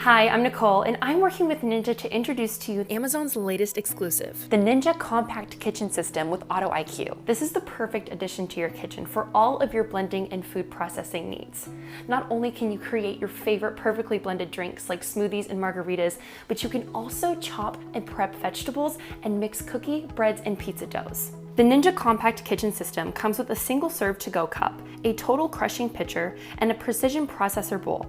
Hi, I'm Nicole, and I'm working with Ninja to introduce to you Amazon's latest exclusive, the Ninja Compact Kitchen System with Auto IQ. This is the perfect addition to your kitchen for all of your blending and food processing needs. Not only can you create your favorite perfectly blended drinks like smoothies and margaritas, but you can also chop and prep vegetables and mix cookie, breads, and pizza doughs. The Ninja Compact Kitchen System comes with a single serve to-go cup, a total crushing pitcher, and a precision processor bowl.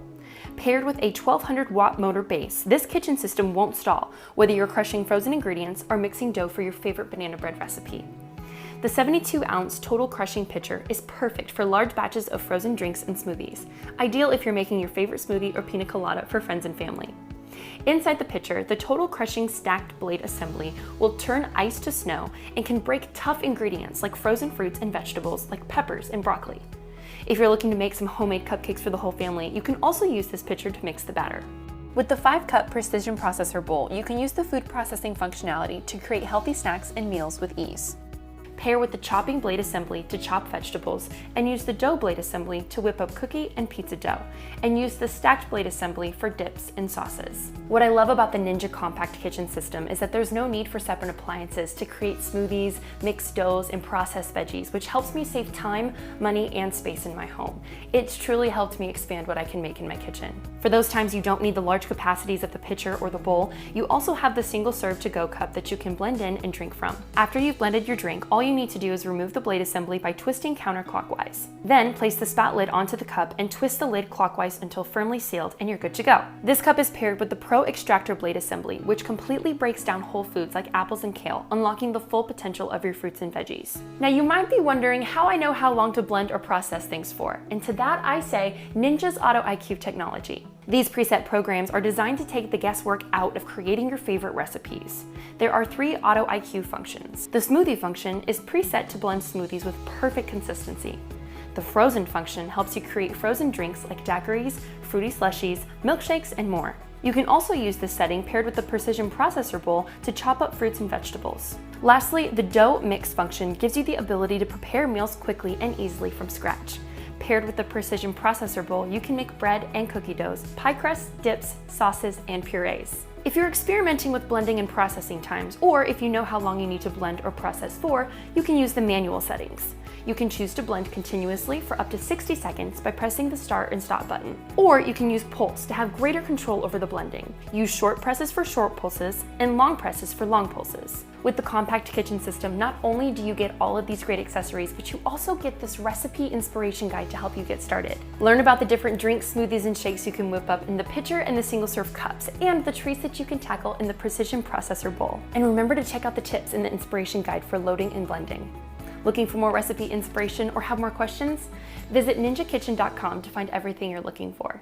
Paired with a 1200 watt motor base, this kitchen system won't stall, whether you're crushing frozen ingredients or mixing dough for your favorite banana bread recipe. The 72-ounce total crushing pitcher is perfect for large batches of frozen drinks and smoothies, ideal if you're making your favorite smoothie or pina colada for friends and family. Inside the pitcher, the total crushing stacked blade assembly will turn ice to snow and can break tough ingredients like frozen fruits and vegetables like peppers and broccoli. If you're looking to make some homemade cupcakes for the whole family, you can also use this pitcher to mix the batter. With the 5-cup precision processor bowl, you can use the food processing functionality to create healthy snacks and meals with ease. Pair with the chopping blade assembly to chop vegetables, and use the dough blade assembly to whip up cookie and pizza dough, and use the stacked blade assembly for dips and sauces. What I love about the Ninja Compact Kitchen System is that there's no need for separate appliances to create smoothies, mix doughs, and process veggies, which helps me save time, money, and space in my home. It's truly helped me expand what I can make in my kitchen. For those times you don't need the large capacities of the pitcher or the bowl, you also have the single serve to-go cup that you can blend in and drink from. After you've blended your drink, all you need to do is remove the blade assembly by twisting counterclockwise. Then place the spout lid onto the cup and twist the lid clockwise until firmly sealed, and you're good to go. This cup is paired with the Pro Extractor blade assembly, which completely breaks down whole foods like apples and kale, unlocking the full potential of your fruits and veggies. Now you might be wondering how I know how long to blend or process things for, and to that I say Ninja's Auto IQ technology. These preset programs are designed to take the guesswork out of creating your favorite recipes. There are 3 Auto IQ functions. The smoothie function is preset to blend smoothies with perfect consistency. The frozen function helps you create frozen drinks like daiquiris, fruity slushies, milkshakes, and more. You can also use this setting paired with the precision processor bowl to chop up fruits and vegetables. Lastly, the dough mix function gives you the ability to prepare meals quickly and easily from scratch. Paired with the precision processor bowl, you can make bread and cookie doughs, pie crusts, dips, sauces, and purees. If you're experimenting with blending and processing times, or if you know how long you need to blend or process for, you can use the manual settings. You can choose to blend continuously for up to 60 seconds by pressing the start and stop button. Or you can use pulse to have greater control over the blending. Use short presses for short pulses and long presses for long pulses. With the Compact Kitchen System, not only do you get all of these great accessories, but you also get this recipe inspiration guide to help you get started. Learn about the different drinks, smoothies, and shakes you can whip up in the pitcher and the single-serve cups, and the treats that you can tackle in the precision processor bowl. And remember to check out the tips in the inspiration guide for loading and blending. Looking for more recipe inspiration or have more questions? Visit ninjakitchen.com to find everything you're looking for.